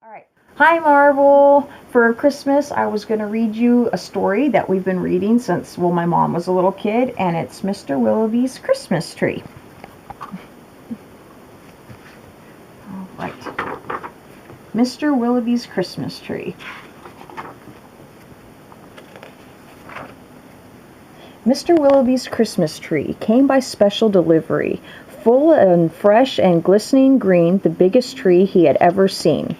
Alright. Hi Marvel! For Christmas I was going to read you a story that we've been reading since, well, my mom was a little kid, and it's Mr. Willoughby's Christmas Tree. Alright. Mr. Willoughby's Christmas Tree. Mr. Willoughby's Christmas tree came by special delivery, full and fresh and glistening green, the biggest tree he had ever seen.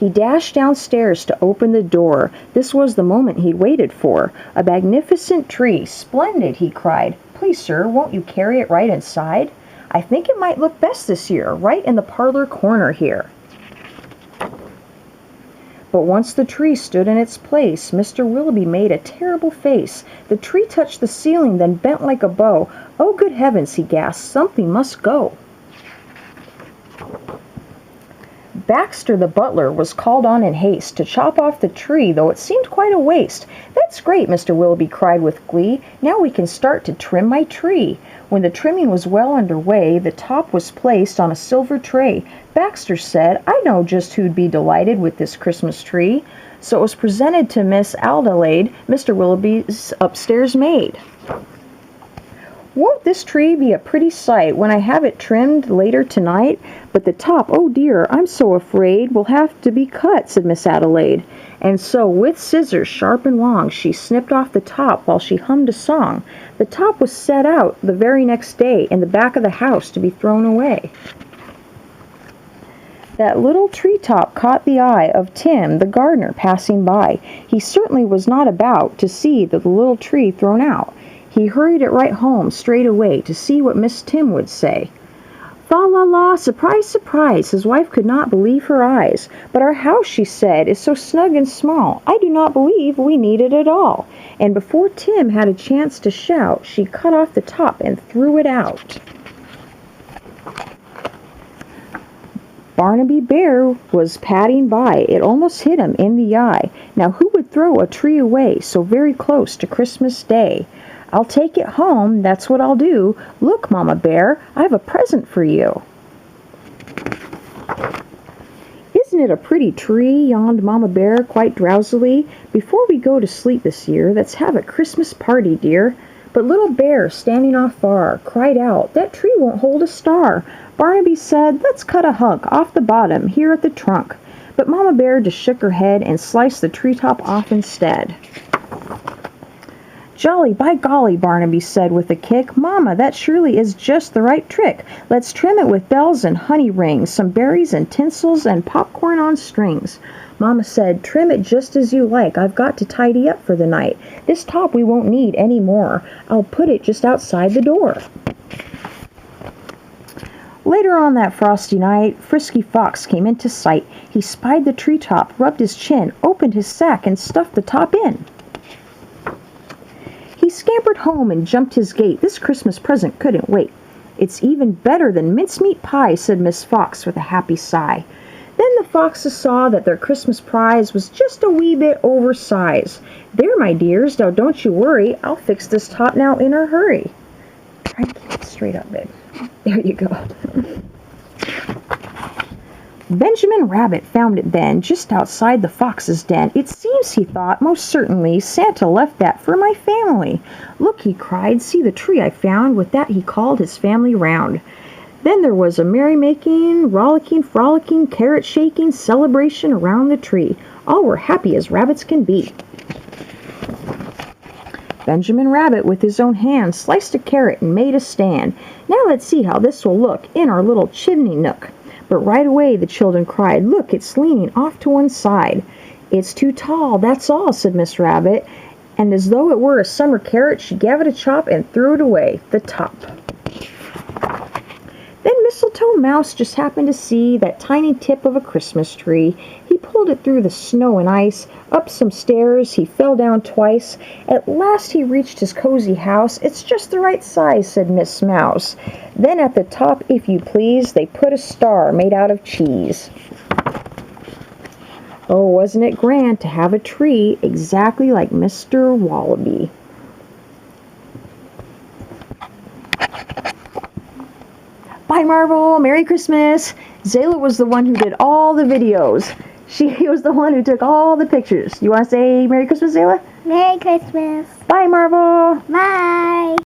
He dashed downstairs to open the door. This was the moment he'd waited for. A magnificent tree. Splendid, he cried. Please, sir, won't you carry it right inside? I think it might look best this year, right in the parlor corner here. But once the tree stood in its place, Mr. Willoughby made a terrible face. The tree touched the ceiling, then bent like a bow. Oh, good heavens, he gasped, something must go. Baxter the butler was called on in haste to chop off the tree, though it seemed quite a waste. That's great, Mr. Willoughby cried with glee. Now we can start to trim my tree. When the trimming was well underway, the top was placed on a silver tray. Baxter said, I know just who'd be delighted with this Christmas tree. So it was presented to Miss Adelaide, Mr. Willoughby's upstairs maid. Won't this tree be a pretty sight when I have it trimmed later tonight? But the top, oh dear, I'm so afraid, will have to be cut, said Miss Adelaide. And so, with scissors sharp and long, she snipped off the top while she hummed a song. The top was set out the very next day in the back of the house to be thrown away. That little treetop caught the eye of Tim, the gardener, passing by. He certainly was not about to see the little tree thrown out. He hurried it right home straight away to see what Miss Tim would say. Fa la la, surprise, surprise! His wife could not believe her eyes. But our house, she said, is so snug and small. I do not believe we need it at all. And before Tim had a chance to shout, she cut off the top and threw it out. Barnaby Bear was padding by. It almost hit him in the eye. Now who would throw a tree away so very close to Christmas Day? I'll take it home, that's what I'll do. Look, Mama Bear, I have a present for you. Isn't it a pretty tree, yawned Mama Bear quite drowsily. Before we go to sleep this year, let's have a Christmas party, dear. But little Bear, standing off far, cried out, that tree won't hold a star. Barnaby said, let's cut a hunk off the bottom, here at the trunk. But Mama Bear just shook her head and sliced the treetop off instead. Jolly, by golly, Barnaby said with a kick. Mama, that surely is just the right trick. Let's trim it with bells and honey rings, some berries and tinsels and popcorn on strings. Mama said, trim it just as you like. I've got to tidy up for the night. This top we won't need any more. I'll put it just outside the door. Later on that frosty night, Frisky Fox came into sight. He spied the treetop, rubbed his chin, opened his sack, and stuffed the top in. He scampered home and jumped his gate. This Christmas present couldn't wait. It's even better than mincemeat pie, said Miss Fox with a happy sigh. Then the foxes saw that their Christmas prize was just a wee bit oversized. There, my dears, now don't you worry. I'll fix this top now in a hurry. Try to keep it straight up, babe. There you go. Benjamin Rabbit found it then, just outside the fox's den. It seems, he thought, most certainly Santa left that for my family. Look, he cried, see the tree I found. With that he called his family round. Then there was a merrymaking, rollicking, frolicking, carrot-shaking celebration around the tree. All were happy as rabbits can be. Benjamin Rabbit, with his own hand, sliced a carrot and made a stand. Now let's see how this will look in our little chimney nook. But right away the children cried, look, it's leaning off to one side. It's too tall, that's all, said Miss Rabbit. And as though it were a summer carrot, she gave it a chop and threw it away, the top. Then Mistletoe Mouse just happened to see that tiny tip of a Christmas tree. He pulled it through the snow and ice, up some stairs, he fell down twice. At last he reached his cozy house. It's just the right size, said Miss Mouse. Then at the top, if you please, they put a star made out of cheese. Oh, wasn't it grand to have a tree exactly like Mr. Walloby? Bye, Marvel. Merry Christmas. Zayla was the one who did all the videos. She was the one who took all the pictures. You want to say Merry Christmas, Zayla? Merry Christmas. Bye, Marvel. Bye.